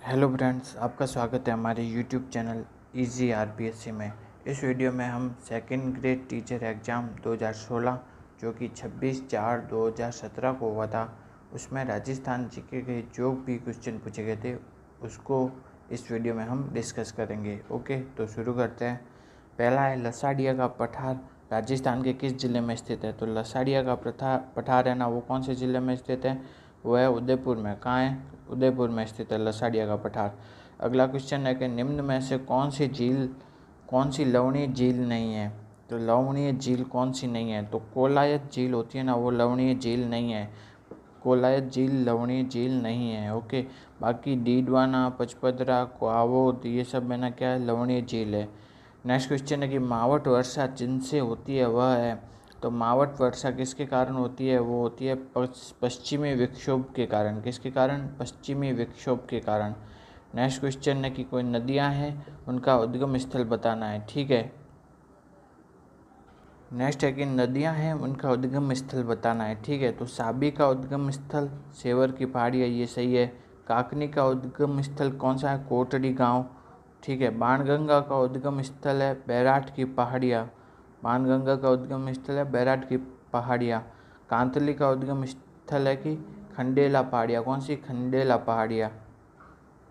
Hello friends, आपका स्वागत है हमारे यूट्यूब चैनल इजी आरपीएससी में। इस वीडियो में हम सेकंड ग्रेड टीचर एग्ज़ाम 2016 जो कि 26/4/2017 को हुआ था, उसमें राजस्थान जीके के जो भी क्वेश्चन पूछे गए थे उसको इस वीडियो में हम डिस्कस करेंगे। ओके, तो शुरू करते हैं। पहला है लसाड़िया का पठार राजस्थान के किस ज़िले में स्थित है। तो लसाड़िया का पठार है ना, वो कौन से ज़िले में स्थित है? वो है उदयपुर में। कहाँ है? उदयपुर में स्थित है लसाड़िया का पठार। अगला क्वेश्चन है कि निम्न में से कौन सी लवणीय झील नहीं है। तो लवणीय झील कौन सी नहीं है? तो कोलायत झील होती है ना, वो लवणीय झील नहीं है। कोलायत झील लवणीय झील नहीं है। ओके, बाकी डीडवाना, पचपदरा, क्वावोद ये सब में ना क्या है, लवणीय झील है। नेक्स्ट क्वेश्चन है कि मावट वर्षा जिनसे होती है वह है। तो मावट वर्षा किसके कारण होती है? वो होती है पश्चिमी विक्षोभ के कारण। किसके कारण? पश्चिमी विक्षोभ के कारण। नेक्स्ट क्वेश्चन है कि कोई नदियां हैं, उनका उद्गम स्थल बताना है। ठीक है, नेक्स्ट है कि नदियां हैं, उनका उद्गम स्थल बताना है। ठीक है, तो साबी का उद्गम स्थल सेवर की पहाड़ियाँ, ये सही है। काकनी का उद्गम स्थल कौन सा है? कोटड़ी गांव। ठीक है, बाणगंगा का उद्गम स्थल है बैराठ की पहाड़ियाँ। बाणगंगा का उद्गम स्थल है बैराठ की पहाड़ियाँ। कांतली का उद्गम स्थल है कि खंडेला पहाड़ियाँ। कौन सी? खंडेला पहाड़ियाँ।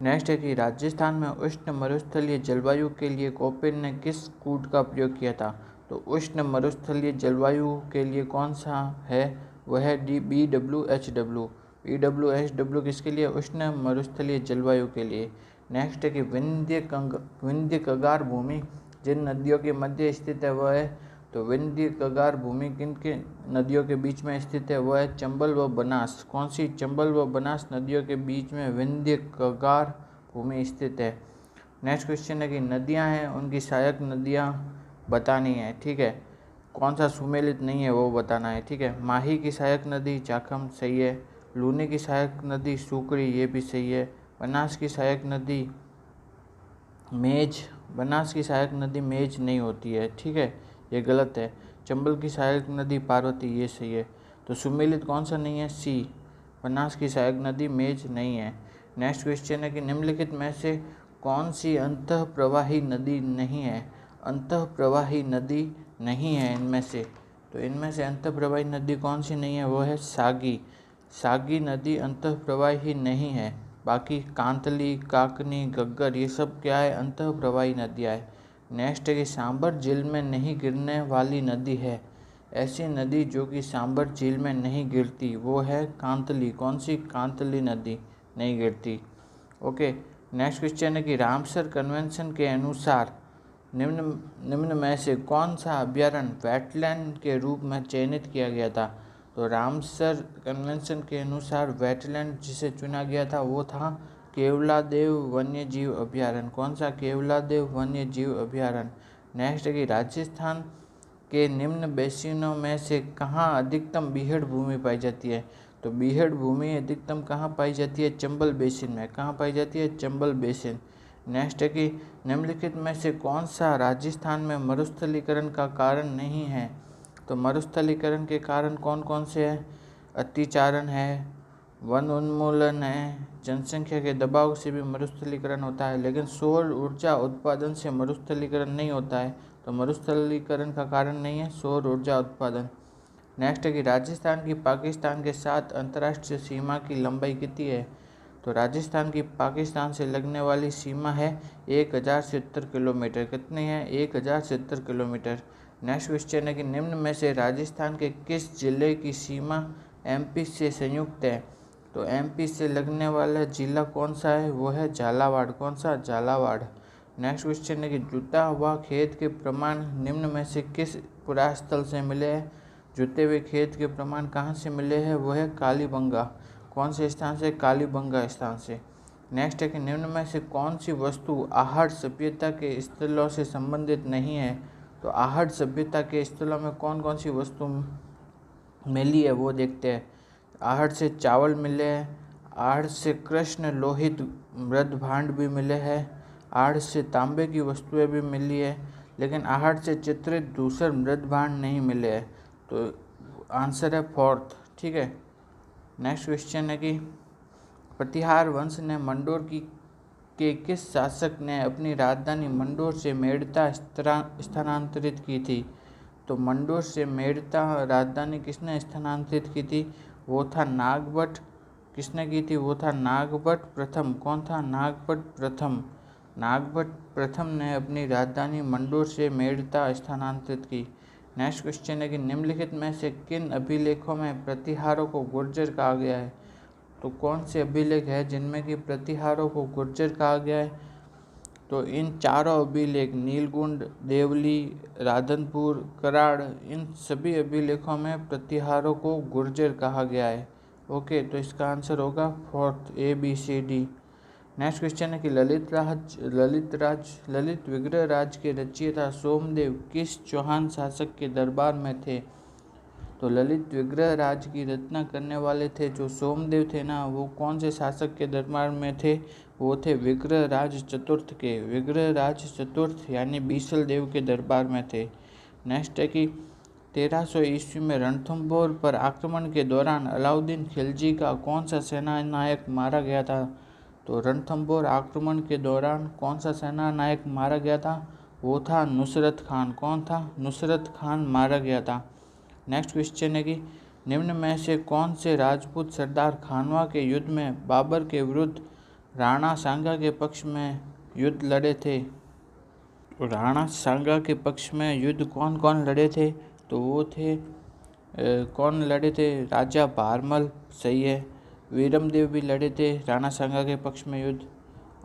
नेक्स्ट है कि राजस्थान में उष्ण मरुस्थलीय जलवायु के लिए कोपेन ने किस कूट का प्रयोग किया था। तो उष्ण मरुस्थलीय जलवायु के लिए कौन सा है? वह है BWHW। BWHW किसके लिए? उष्ण मरुस्थलीय जलवायु के लिए। नेक्स्ट है कि विंध्य कगार भूमि जिन नदियों के मध्य स्थित है वह है। तो विंध्य कगार भूमि किन के नदियों के बीच में स्थित है? वह है चंबल व बनास। कौन सी? चंबल व बनास नदियों के बीच में विंध्य कगार भूमि स्थित है। नेक्स्ट क्वेश्चन है कि नदियां हैं, उनकी सहायक नदियां बतानी है। ठीक है, कौन सा सुमेलित नहीं है वो बताना है। ठीक है, माही की सहायक नदी चाखम, सही है। लूनी की सहायक नदी सुकड़ी, ये भी सही है। बनास की सहायक नदी मेज, बनास की सहायक नदी मेज नहीं होती है। ठीक है, ये गलत है। चंबल की सहायक नदी पार्वती, ये सही है। तो सुमेलित कौन सा नहीं है? सी, बनास की सहायक नदी मेज नहीं है। नेक्स्ट क्वेश्चन है कि निम्नलिखित में से कौन सी अंतः प्रवाही नदी नहीं है। अंतः प्रवाही नदी नहीं है इनमें से। तो इनमें से अंतः प्रवाही नदी कौन सी नहीं है? वो है सागी। सागी नदी अंतः प्रवाही नहीं है। बाकी कांतली, काकनी, गग्गर ये सब क्या है? अंतः प्रवाही नदियाँ है। नेक्स्ट है कि सांबर झील में नहीं गिरने वाली नदी है। ऐसी नदी जो कि सांबर झील में नहीं गिरती वो है कांतली। कौन सी? कांतली नदी नहीं गिरती। ओके, नेक्स्ट क्वेश्चन है कि रामसर कन्वेंशन के अनुसार निम्न निम्न में से कौन सा अभ्यारण्य वेटलैंड के रूप में चयनित किया गया था। तो रामसर कन्वेंशन के अनुसार वेटलैंड जिसे चुना गया था वो था केवलादेव वन्य जीव अभ्यारण्य। कौन सा? केवलादेव वन्य जीव अभ्यारण्य। नेक्स्ट है कि राजस्थान के निम्न बेसिनों में से कहाँ अधिकतम बीहड़ भूमि पाई जाती है। तो बीहड़ भूमि अधिकतम कहाँ पाई जाती है? चंबल बेसिन में। कहाँ पाई जाती है? चंबल बेसिन। नेक्स्ट है कि निम्नलिखित में से कौन सा राजस्थान में मरुस्थलीकरण का कारण नहीं है। तो मरुस्थलीकरण के कारण कौन कौन से हैं? अतिचारण है, वन उन्मूलन है, जनसंख्या के दबाव से भी मरुस्थलीकरण होता है। लेकिन सौर ऊर्जा उत्पादन से मरुस्थलीकरण नहीं होता है। तो मरुस्थलीकरण का कारण नहीं है सौर ऊर्जा उत्पादन। नेक्स्ट है कि राजस्थान की पाकिस्तान के साथ अंतर्राष्ट्रीय सीमा की लंबाई कितनी है। तो राजस्थान की पाकिस्तान से लगने वाली सीमा है 1070 किलोमीटर। कितनी है? 1070 किलोमीटर। नेक्स्ट क्वेश्चन है कि निम्न में से राजस्थान के किस जिले की सीमा एमपी से संयुक्त है। तो एमपी से लगने वाला जिला कौन सा है? वो है झालावाड़। कौन सा? झालावाड़। नेक्स्ट क्वेश्चन है कि जुता हुआ खेत के प्रमाण निम्न में से किस पुरास्थल से मिले हैं। जुते हुए खेत के प्रमाण कहाँ से मिले हैं? वो है कालीबंगा। कौन से स्थान से? कालीबंगा स्थान से। नेक्स्ट है कि निम्न में से कौन सी वस्तु आहट सभ्यता के स्थलों से संबंधित नहीं है। तो आहट सभ्यता के स्थलों में कौन कौन सी वस्तु मिली है वो देखते हैं। आहट से चावल मिले हैं, आहट से कृष्ण लोहित मृद भांड भी मिले हैं, आहट से तांबे की वस्तुएं भी मिली है, लेकिन आहट से चित्रित दूसर मृद भांड नहीं मिले हैं। तो आंसर है फोर्थ। ठीक है, नेक्स्ट क्वेश्चन है कि प्रतिहार वंश ने मंडोर की के किस शासक ने अपनी राजधानी मंडोर से मेड़ता स्थानांतरित की थी? तो मंडोर से मेड़ता राजधानी किसने स्थानांतरित की थी? वो था नागभट्ट। किसने की थी? वो था नागभट्ट प्रथम। कौन था? नागभट्ट प्रथम। नागभट्ट प्रथम ने अपनी राजधानी मंडोर से मेड़ता स्थानांतरित की। नेक्स्ट क्वेश्चन है कि निम्नलिखित में से किन अभिलेखों में प्रतिहारों को गुर्जर कहा गया है? तो कौन से अभिलेख है जिनमें कि प्रतिहारों को गुर्जर कहा गया है? तो इन चारों अभिलेख नीलगुंड, देवली, राधनपुर, कराड़, इन सभी अभिलेखों में प्रतिहारों को गुर्जर कहा गया है। ओके, तो इसका आंसर होगा फोर्थ, ABCD। नेक्स्ट क्वेश्चन है कि ललित विग्रह राज के रचयिता सोमदेव किस चौहान शासक के दरबार में थे? तो ललित विग्रह राज की रचना करने वाले थे जो सोमदेव थे ना, वो कौन से शासक के दरबार में थे? वो थे विग्रह राज चतुर्थ के। विग्रह राज चतुर्थ यानी बीसल देव के दरबार में थे। नेक्स्ट है कि 1300 ईस्वी में रणथंभौर पर आक्रमण के दौरान अलाउद्दीन खिलजी का कौन सा सेना नायक मारा गया था? तो रणथंभौर आक्रमण के दौरान कौन सा सेना नायक मारा गया था? वो था नुसरत खान। कौन था? नुसरत खान मारा गया था। नेक्स्ट क्वेश्चन है कि निम्न में से कौन से राजपूत सरदार खानवा के युद्ध में बाबर के विरुद्ध राणा सांगा के पक्ष में युद्ध लड़े थे? राणा सांगा के पक्ष में युद्ध कौन कौन लड़े थे? तो वो थे कौन लड़े थे? राजा भारमल, सही है। वीरमदेव भी लड़े थे राणा सांगा के पक्ष में युद्ध।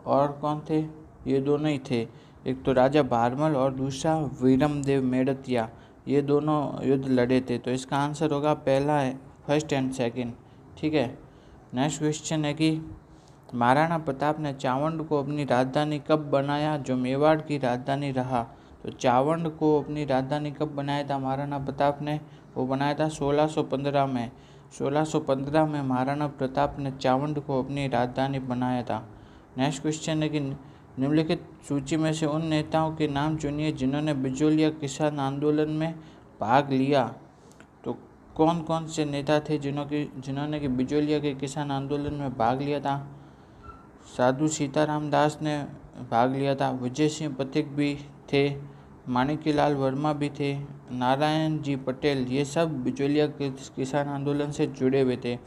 और कौन थे? ये दोनों ही थे, एक तो राजा भारमल और दूसरा वीरमदेव मेड़तिया, ये दोनों युद्ध लड़े थे। तो इसका आंसर होगा पहला है, फर्स्ट एंड सेकंड। ठीक है। नेक्स्ट क्वेश्चन है कि महाराणा प्रताप ने चावंड को अपनी राजधानी कब बनाया जो मेवाड़ की राजधानी रहा? तो चावंड को अपनी राजधानी कब बनाया था महाराणा प्रताप ने? वो बनाया था 1615 में। 1615 में महाराणा प्रताप ने चावंड को अपनी राजधानी बनाया था। नेक्स्ट क्वेश्चन है कि निम्नलिखित सूची में से उन नेताओं के नाम चुनिए जिन्होंने बिजोलिया किसान आंदोलन में भाग लिया। तो कौन कौन से नेता थे जिन्होंने कि बिजोलिया के किसान आंदोलन में भाग लिया था? साधु सीताराम दास ने भाग लिया था, विजय सिंह पथिक भी थे, माणिक्यलाल वर्मा भी थे, नारायण जी पटेल, ये सब बिजोलिया के किसान आंदोलन से जुड़े हुए थे।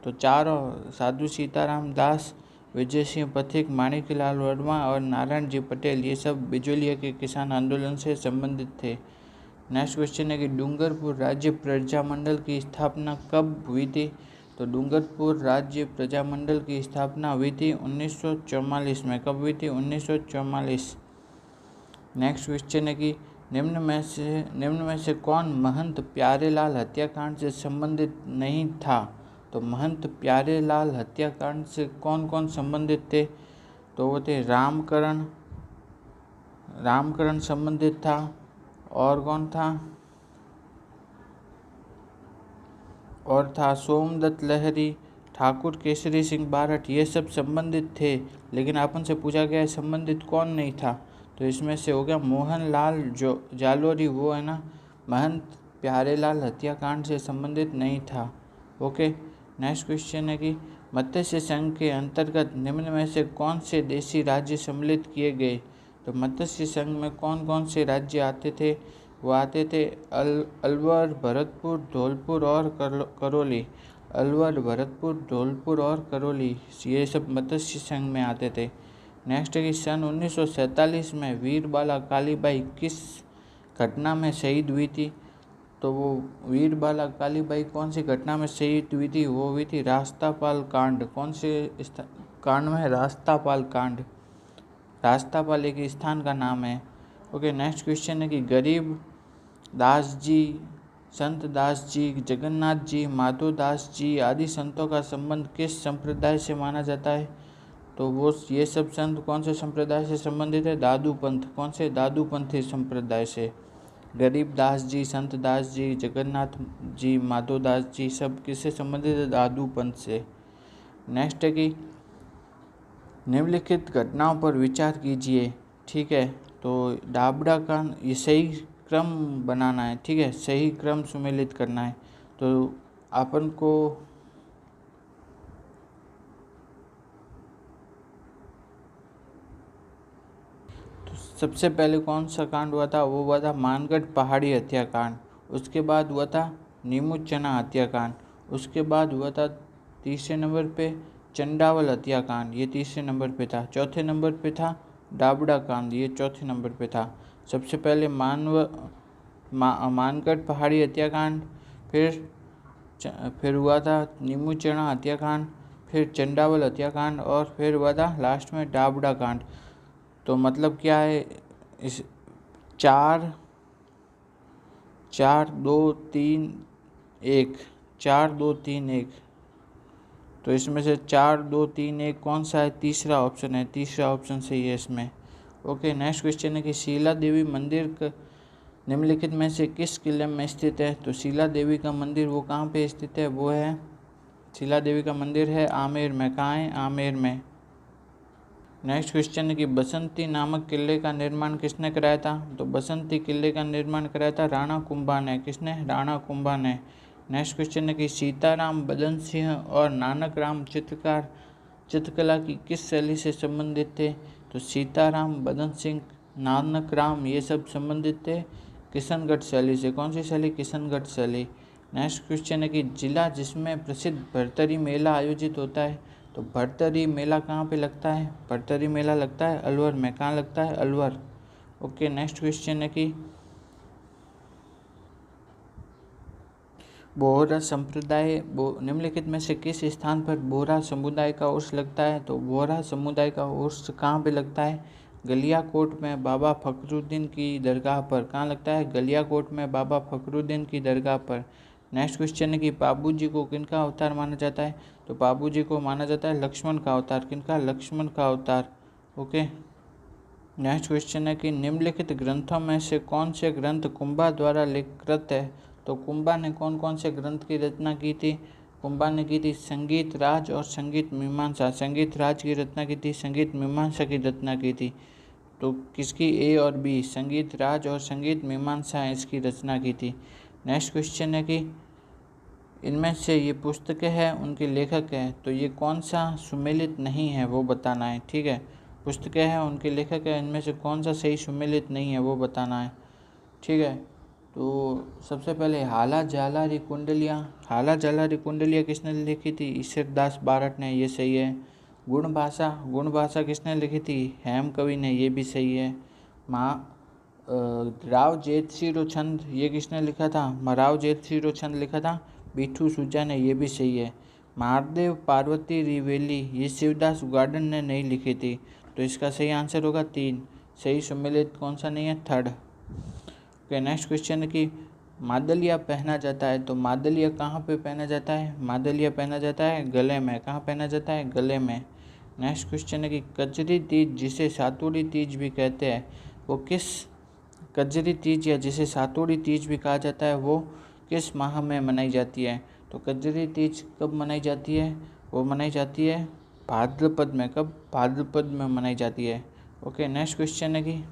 तो चारों, साधु सीताराम दास, विजय सिंह पथिक, माणिक्यलाल वर्मा और नारायण जी पटेल, ये सब बिजोलिया के किसान आंदोलन से संबंधित थे। नेक्स्ट क्वेश्चन है कि डूंगरपुर राज्य प्रजामंडल की स्थापना कब हुई थी? तो डूंगरपुर राज्य प्रजामंडल की स्थापना हुई थी 1944 में। कब हुई थी? 1944। नेक्स्ट क्वेश्चन है कि निम्न में से कौन महंत प्यारेलाल हत्याकांड से संबंधित नहीं था? तो महंत प्यारेलाल हत्याकांड से कौन कौन संबंधित थे? तो वो थे रामकरण संबंधित था, और कौन था? और था सोमदत्त लहरी, ठाकुर केसरी सिंह बारठ, ये सब संबंधित थे। लेकिन अपन से पूछा गया है संबंधित कौन नहीं था? तो इसमें से हो गया मोहनलाल जालोरी, वो है ना, महंत प्यारेलाल हत्याकांड से संबंधित नहीं था। ओके। नेक्स्ट क्वेश्चन है कि मत्स्य संघ के अंतर्गत निम्न में से कौन से देशी राज्य सम्मिलित किए गए? तो मत्स्य संघ में कौन कौन से राज्य आते थे? वो आते थे अलवर, भरतपुर, धौलपुर और करौली। अलवर, भरतपुर, धौलपुर और करौली, ये सब मत्स्य संघ में आते थे। नेक्स्ट है कि सन 1947 में वीरबाला कालीबाई किस घटना में शहीद हुई थी? तो वो वीरबाला कालीबाई कौन सी घटना में शहीद हुई थी? वो हुई थी रास्तापाल कांड। कौन से कांड में? रास्तापाल कांड। रास्तापाल एक स्थान का नाम है। ओके। नेक्स्ट क्वेश्चन है कि गरीब दास जी, संत दास जी, जगन्नाथ जी, माधो दास जी आदि संतों का संबंध किस संप्रदाय से माना जाता है? तो वो ये सब संत कौन से संप्रदाय से संबंधित है? दादू पंथ। कौन से? दादू पंथी संप्रदाय से। गरीब दास जी, संत दास जी, जगन्नाथ जी, माधो दास जी, सब किससे संबंधित है? दादू पंथ से। नेक्स्ट है कि निम्नलिखित घटनाओं पर विचार कीजिए। ठीक है। तो डाबड़ा का ये सही क्रम बनाना है। ठीक है, सही क्रम सुमेलित करना है। तो अपन को तो सबसे पहले कौन सा कांड हुआ था, वो हुआ था मानगढ़ पहाड़ी हत्याकांड। उसके बाद हुआ था नीमू चना हत्याकांड। उसके बाद हुआ था तीसरे नंबर पे चंडावल हत्याकांड, ये तीसरे नंबर पे था। चौथे नंबर पे था डाबड़ा कांड, ये चौथे नंबर पे था। सबसे पहले मानगढ़ पहाड़ी हत्याकांड, फिर हुआ था नीमू चना हत्याकांड, फिर चंडावल हत्याकांड और फिर हुआ था लास्ट में डाबड़ा कांड। तो मतलब क्या है, इस 4-4-2-3-1 4-2-3-1, तो इसमें से 4-2-3-1 कौन सा है, तीसरा ऑप्शन है, तीसरा ऑप्शन सही है इसमें। ओके, नेक्स्ट क्वेश्चन है कि शीला देवी मंदिर निम्नलिखित में से किस किले में स्थित है। तो शीला देवी का मंदिर वो कहाँ पे स्थित है, वो है शीला देवी का मंदिर है आमेर में। कहाँ है, आमेर में। नेक्स्ट क्वेश्चन है कि बसंती नामक किले का निर्माण किसने कराया था। तो बसंती किले का निर्माण कराया था राणा कुंभा ने। किसने, राणा कुंभा ने। नेक्स्ट क्वेश्चन है कि सीताराम बदन सिंह और नानक राम चित्रकला की किस शैली से संबंधित थे। तो सीताराम, बदन सिंह, नानक राम ये सब संबंधित थे किशनगढ़ शैली से। कौन सी शैली, किशनगढ़ शैली। नेक्स्ट क्वेश्चन है कि जिला जिसमें प्रसिद्ध भरतरी मेला आयोजित होता है। तो भरतरी मेला कहाँ पे लगता है, भरतरी मेला लगता है अलवर में। कहाँ लगता है, अलवर। ओके, नेक्स्ट क्वेश्चन है कि बोहरा संप्रदाय निम्नलिखित में से किस स्थान पर बोहरा समुदाय का उर्स लगता है। तो बोहरा समुदाय का उर्स कहाँ पे लगता है, गलियाकोट में बाबा फखरुद्दीन की दरगाह पर। कहाँ लगता है, गलियाकोट में बाबा फखरुद्दीन की दरगाह पर। नेक्स्ट क्वेश्चन है कि बाबू जी को किनका अवतार माना जाता है। तो बाबू जी को माना जाता है लक्ष्मण का अवतार। किनका, लक्ष्मण का अवतार। ओके, नेक्स्ट क्वेश्चन है कि निम्नलिखित ग्रंथों में से कौन से ग्रंथ कुंभा द्वारा लिखित है। तो कुंभा ने कौन कौन से ग्रंथ की रचना की थी। कुंभा ने की थी संगीत राज और संगीत मीमांसा। संगीत राज की रचना की थी, संगीत मीमांसा की रचना की थी। तो किसकी, ए और बी, संगीत राज और संगीत मीमांसा इसकी रचना की थी। नेक्स्ट क्वेश्चन है कि इनमें से ये पुस्तकें हैं, उनके लेखक हैं, तो ये कौन सा सुमेलित नहीं है वो बताना है। ठीक है, पुस्तकें हैं, उनके लेखक हैं, इनमें से कौन सा सही सुमेलित नहीं है वो बताना है। ठीक है, तो सबसे पहले हाला जालारी कुंडलियाँ किसने लिखी थी, ईश्वरदास बारट ने, ये सही है। गुण भाषा किसने लिखी थी, हेम कवि ने, ये भी सही है। राव जेतसिरो छंद ये किसने लिखा था, राव जेतसिरो छंद लिखा था बिठू सुजा ने, ये भी सही है। महादेव पार्वती रिवेली ये शिवदास गार्डन ने नहीं लिखी थी। तो इसका सही आंसर होगा 3। सही सम्मिलित कौन सा नहीं है, 3rd। ओके, नेक्स्ट क्वेश्चन है कि मादलिया पहना जाता है। तो मादलिया कहाँ पे पहना जाता है, मादलिया पहना जाता है गले में। कहाँ पहना जाता है, गले में। नेक्स्ट क्वेश्चन है कि कजरी तीज जिसे सातुड़ी तीज भी कहते हैं वो किस, कजरी तीज या जिसे सातुड़ी तीज भी कहा जाता है वो किस माह में मनाई जाती है। तो कजरी तीज कब मनाई जाती है, वो मनाई जाती है भाद्रपद में। कब, भाद्रपद में मनाई जाती है। ओके, नेक्स्ट क्वेश्चन है कि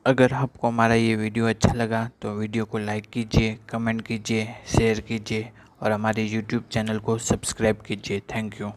अगर आपको हमारा ये वीडियो अच्छा लगा तो वीडियो को लाइक कीजिए, कमेंट कीजिए, शेयर कीजिए और हमारे यूट्यूब चैनल को सब्सक्राइब कीजिए। Thank you.